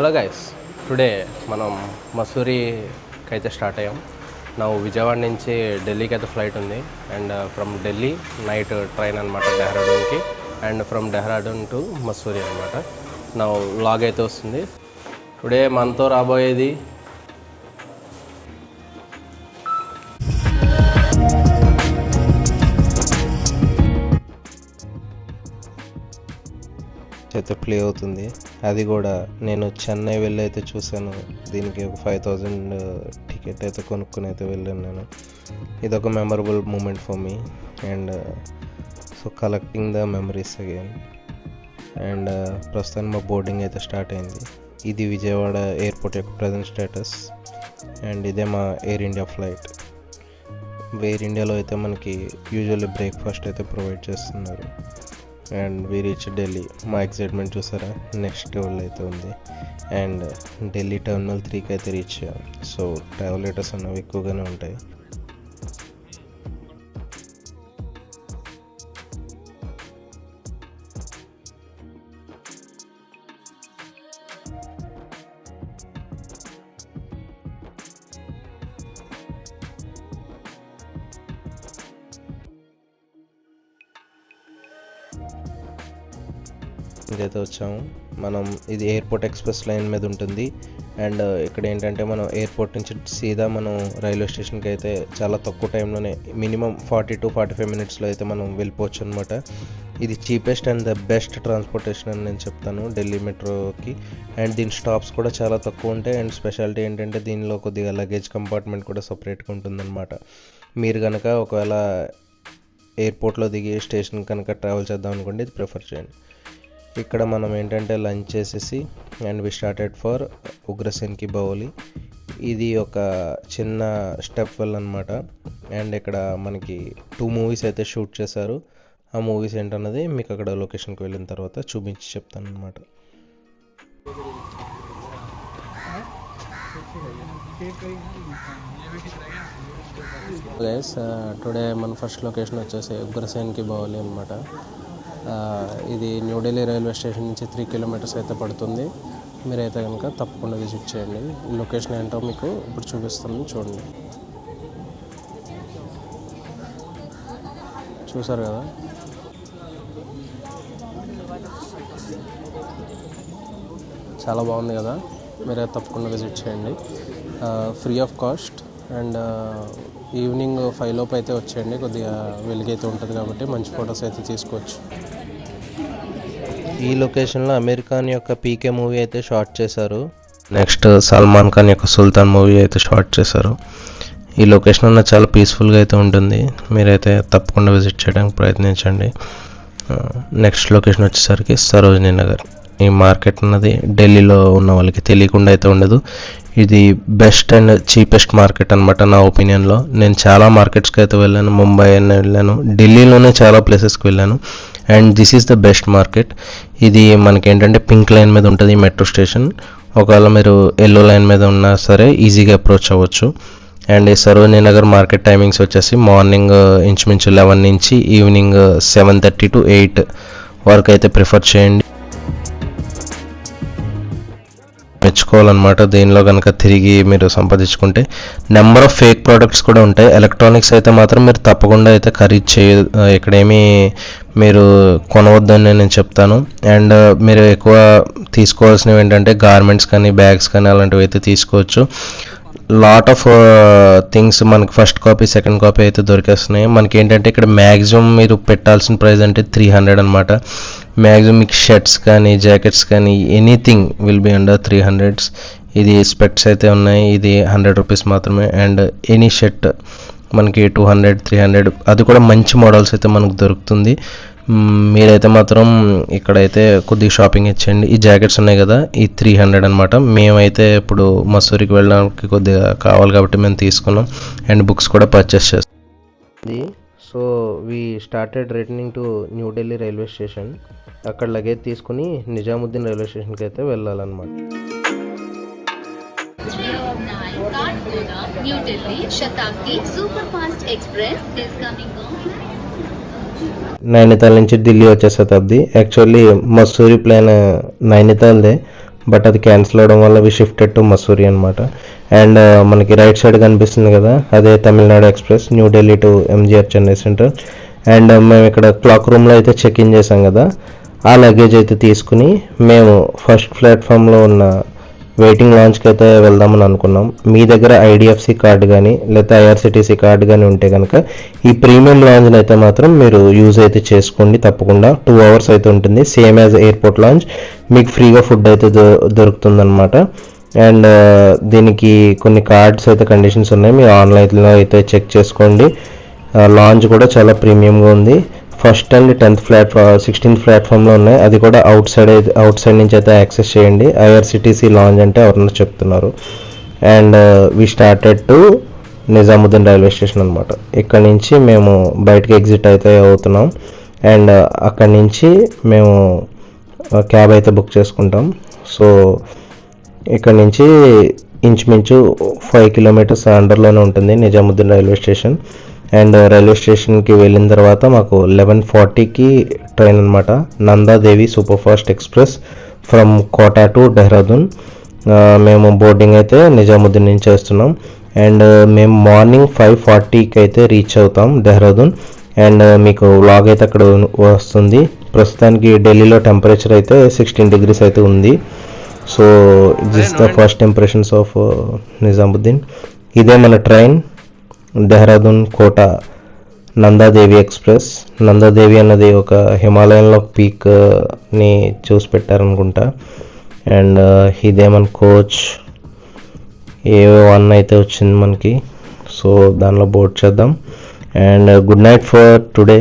Hello guys, today మనం మసూరికి అయితే start అయ్యాం. నా విజయవాడ నుంచి ఢిల్లీకి అయితే ఫ్లైట్ ఉంది. And from Delhi night train అనమాట డెహ్రాడూన్కి. And from Dehradun to Mussoorie అనమాట. నా వ్లాగ్ అయితే వస్తుంది. టుడే మనతో రాబోయేది అయితే ప్లే అవుతుంది. అది కూడా నేను చెన్నై వెళ్ళి అయితే చూశాను. దీనికి ఒక 5000 టికెట్ అయితే కొనుక్కొని అయితే వెళ్ళాను నేను. ఇదొక memorable moment for me. And so collecting the memories again. And ప్రస్తుతం మా బోర్డింగ్ అయితే స్టార్ట్ అయింది. ఇది విజయవాడ ఎయిర్పోర్ట్ యొక్క ప్రజెంట్ స్టేటస్. అండ్ ఇదే మా ఎయిర్ ఇండియా ఫ్లైట్. ఎయిర్ ఇండియాలో అయితే మనకి యూజువల్లీ బ్రేక్ఫాస్ట్ అయితే ప్రొవైడ్ చేస్తున్నారు. And we reach Delhi. మా ఎక్సైట్మెంట్ చూసారా, నెక్స్ట్ లెవెల్ అయితే ఉంది. అండ్ ఢిల్లీ టర్మినల్ 3కి అయితే రీచ్ అయ్యాం. సో ట్రావెలేటర్స్ అన్నవి ఎక్కువగానే ఉంటాయి. ఇదైతే వచ్చాము మనం. ఇది ఎయిర్పోర్ట్ ఎక్స్ప్రెస్ లైన్ మీద ఉంటుంది. అండ్ ఇక్కడ ఏంటంటే మనం ఎయిర్పోర్ట్ నుంచి సీదా మనం రైల్వే స్టేషన్కి అయితే చాలా తక్కువ టైంలోనే, మినిమం 40 to 45 మినిట్స్లో అయితే మనం వెళ్ళిపోవచ్చు అనమాట. ఇది cheapest and the best transportation అని నేను చెప్తాను ఢిల్లీ మెట్రోకి. అండ్ దీని స్టాప్స్ కూడా చాలా తక్కువ ఉంటాయి. అండ్ స్పెషాలిటీ ఏంటంటే దీనిలో కొద్దిగా లగేజ్ కంపార్ట్మెంట్ కూడా సపరేట్గా ఉంటుందన్నమాట. మీరు కనుక ఒకవేళ ఎయిర్పోర్ట్లో దిగి స్టేషన్ కనుక ట్రావెల్ చేద్దాం అనుకోండి, ఇది ప్రిఫర్ చేయండి. ఇక్కడ మనం ఏంటంటే లంచ్ చేసేసి అండ్ వి స్టార్టెడ్ ఫర్ ఉగ్రసేన్ కి బావోలి. ఇది ఒక చిన్న స్టెప్ వెల్ అనమాట. అండ్ ఇక్కడ మనకి 2 మూవీస్ అయితే షూట్ చేశారు. ఆ మూవీస్ ఏంటన్నది మీకు అక్కడ లొకేషన్కి వెళ్ళిన తర్వాత చూపించి చెప్తాను అనమాట. గైస్, టుడే మన ఫస్ట్ లొకేషన్ వచ్చేసి ఉగ్రసేన్ కి బావోలి అనమాట. ఇది న్యూఢిల్లీ రైల్వే స్టేషన్ నుంచి 3 కిలోమీటర్స్ అయితే పడుతుంది. మీరైతే కనుక తప్పకుండా విజిట్ చేయండి. లొకేషన్ ఏంటో మీకు ఇప్పుడు చూపిస్తాను, చూడండి. చూసారు కదా, చాలా బాగుంది కదా. మీరైతే తప్పకుండా విజిట్ చేయండి. Free of cost. And evening 5 లోపు అయితే వచ్చేయండి. కొద్దిగా వెలుగైతే ఉంటుంది కాబట్టి మంచి ఫొటోస్ అయితే తీసుకోవచ్చు. ఈ లొకేషన్లో అమీర్ ఖాన్ యొక్క పీకే మూవీ అయితే షాట్ చేశారు. నెక్స్ట్ సల్మాన్ ఖాన్ యొక్క సుల్తాన్ మూవీ అయితే షాట్ చేశారు. ఈ లొకేషన్ అన్న చాలా పీస్ఫుల్గా అయితే ఉంటుంది. మీరైతే తప్పకుండా విజిట్ చేయడానికి ప్రయత్నించండి. నెక్స్ట్ లొకేషన్ వచ్చేసరికి సరోజినీ నగర్. ఈ మార్కెట్ అన్నది ఢిల్లీలో ఉన్న వాళ్ళకి తెలియకుండా అయితే ఉండదు. ఇది బెస్ట్ అండ్ చీపెస్ట్ మార్కెట్ అనమాట నా ఒపీనియన్లో. నేను చాలా మార్కెట్స్కి అయితే వెళ్ళాను. ముంబై అని వెళ్ళాను, ఢిల్లీలోనే చాలా ప్లేసెస్కి వెళ్ళాను. And this is the best market. ఇది మనకి ఏంటంటే పింక్ లైన్ మీద ఉంటుంది మెట్రో స్టేషన్. ఒకవేళ మీరు ఎల్లో లైన్ మీద ఉన్నా సరే ఈజీగా అప్రోచ్ అవ్వచ్చు. అండ్ ఈ సరోజినీ నగర్ మార్కెట్ టైమింగ్స్ వచ్చేసి మార్నింగ్ ఇంచుమించు 11 నుంచి ఈవినింగ్ 7:30 to 8 వరకు అయితే ప్రిఫర్ చేయండి. మెచ్చుకోవాలన్నమాట. దీనిలో కనుక తిరిగి మీరు సంపాదించుకుంటే నెంబర్ ఆఫ్ ఫేక్ ప్రోడక్ట్స్ కూడా ఉంటాయి. ఎలక్ట్రానిక్స్ అయితే మాత్రం మీరు తప్పకుండా అయితే ఖరీదు ఇక్కడేమీ మీరు కొనవద్దని నేను చెప్తాను. అండ్ మీరు ఎక్కువ తీసుకోవాల్సినవి ఏంటంటే గార్మెంట్స్ కానీ బ్యాగ్స్ కానీ అలాంటివి అయితే తీసుకోవచ్చు. లాట్ ఆఫ్ థింగ్స్ మనకి ఫస్ట్ కాపీ సెకండ్ కాపీ అయితే దొరికేస్తున్నాయి. మనకి ఏంటంటే ఇక్కడ మ్యాక్సిమం మీరు పెట్టాల్సిన ప్రైస్ అంటే 300 అనమాట. మ్యాక్సిమం మీకు షర్ట్స్ కానీ జాకెట్స్ కానీ ఎనీథింగ్ విల్ బి అండర్ 300. ఇది స్పెక్ట్స్ అయితే ఉన్నాయి, ఇది 100 రూపీస్ మాత్రమే. అండ్ ఎనీ షర్ట్ మనకి 200, 300, అది కూడా మంచి మోడల్స్ అయితే మనకు దొరుకుతుంది. మీరైతే మాత్రం ఇక్కడైతే కొద్దిగా షాపింగ్ ఇచ్చేయండి. ఈ జాకెట్స్ ఉన్నాయి కదా, ఈ 300 అనమాట. మేమైతే ఇప్పుడు మసూరికి వెళ్ళడానికి కొద్దిగా కావాలి కాబట్టి మేము తీసుకున్నాం. అండ్ బుక్స్ కూడా పర్చేస్ చేస్తాం. So we started returning to New Delhi railway station. అక్కడ లగేజ్ తీసుకుని నిజాముద్దీన్ రైల్వే స్టేషన్కి అయితే వెళ్ళాలన్నమాట. New Delhi Shatabdi Superfast Express is coming on. Nainital నుంచి ఢిల్లీ వచ్చే శతాబ్ది. యాక్చువల్లీ మసూరి ప్లాన్ నైనితాల్దే, బట్ అది క్యాన్సిల్ అవడం వల్ల వి షిఫ్టెడ్ టు మసూరి అనమాట. అండ్ మనకి రైట్ సైడ్ కనిపిస్తుంది కదా, అదే Tamil Nadu express New Delhi to MGR Chennai central. And మేము ఇక్కడ క్లాక్ రూమ్లో అయితే చెక్ ఇన్ చేసాం కదా, ఆ లగేజ్ అయితే తీసుకుని మేము ఫస్ట్ ప్లాట్ఫామ్లో ఉన్న వెయిటింగ్ లాంచ్కి అయితే వెళ్దామని అనుకున్నాం. మీ దగ్గర ఐడిఎఫ్సి కార్డు కానీ లేదా ఐఆర్సిటీసీ కార్డు కానీ ఉంటే కనుక ఈ ప్రీమియం లాంజ్ని అయితే మాత్రం మీరు యూజ్ అయితే చేసుకోండి తప్పకుండా. 2 hours అయితే ఉంటుంది, సేమ్ యాజ్ ఎయిర్పోర్ట్ లాంచ్. మీకు ఫ్రీగా ఫుడ్ అయితే దొరుకుతుందన్నమాట. అండ్ దీనికి కొన్ని కార్డ్స్ అయితే కండిషన్స్ ఉన్నాయి, మీరు ఆన్లైన్లో అయితే చెక్ చేసుకోండి. లాంచ్ కూడా చాలా ప్రీమియంగా ఉంది. ఫస్ట్ అండ్ 16th ప్లాట్ఫామ్లో ఉన్నాయి, అది కూడా అవుట్ సైడ్ నుంచి అయితే యాక్సెస్ చేయండి. ఐఆర్సిటీసీ లాంచ్ అంటే ఎవరన్నా చెప్తున్నారు. And we started to Nizamuddin railway station అనమాట. ఇక్కడ నుంచి మేము బయటకి ఎగ్జిట్ అయితే అవుతున్నాం. అండ్ అక్కడి నుంచి మేము క్యాబ్ అయితే బుక్ చేసుకుంటాం. సో ఇక్కడ నుంచి ఇంచుమించు 5 kilometers అండర్లోనే ఉంటుంది Nizamuddin railway station. And railway స్టేషన్కి వెళ్ళిన తర్వాత మాకు 11:40కి ట్రైన్ అనమాట, Nanda Devi super fast express from Kota to Dehradun. మేము బోర్డింగ్ అయితే నిజాముద్దీన్ నుంచి చేస్తున్నాం. అండ్ మేము మార్నింగ్ 5:40కి అయితే రీచ్ అవుతాం డెహ్రాదూన్. అండ్ మీకు వ్లాగ్ అయితే అక్కడ వస్తుంది. ప్రస్తుతానికి ఢిల్లీలో టెంపరేచర్ అయితే 16 degrees అయితే ఉంది. So this the first impressions of Nizamuddin. ఇదే మన ట్రైన్, డెహ్రాదూన్ కోటా నందాదేవి ఎక్స్ప్రెస్. నందాదేవి అన్నది ఒక హిమాలయంలో పీక్ని చూసి పెట్టారనుకుంటా. అండ్ ఇదే మన కోచ్ A1 అయితే వచ్చింది మనకి. సో దానిలో బోర్డ్ చేద్దాం. And good night for today.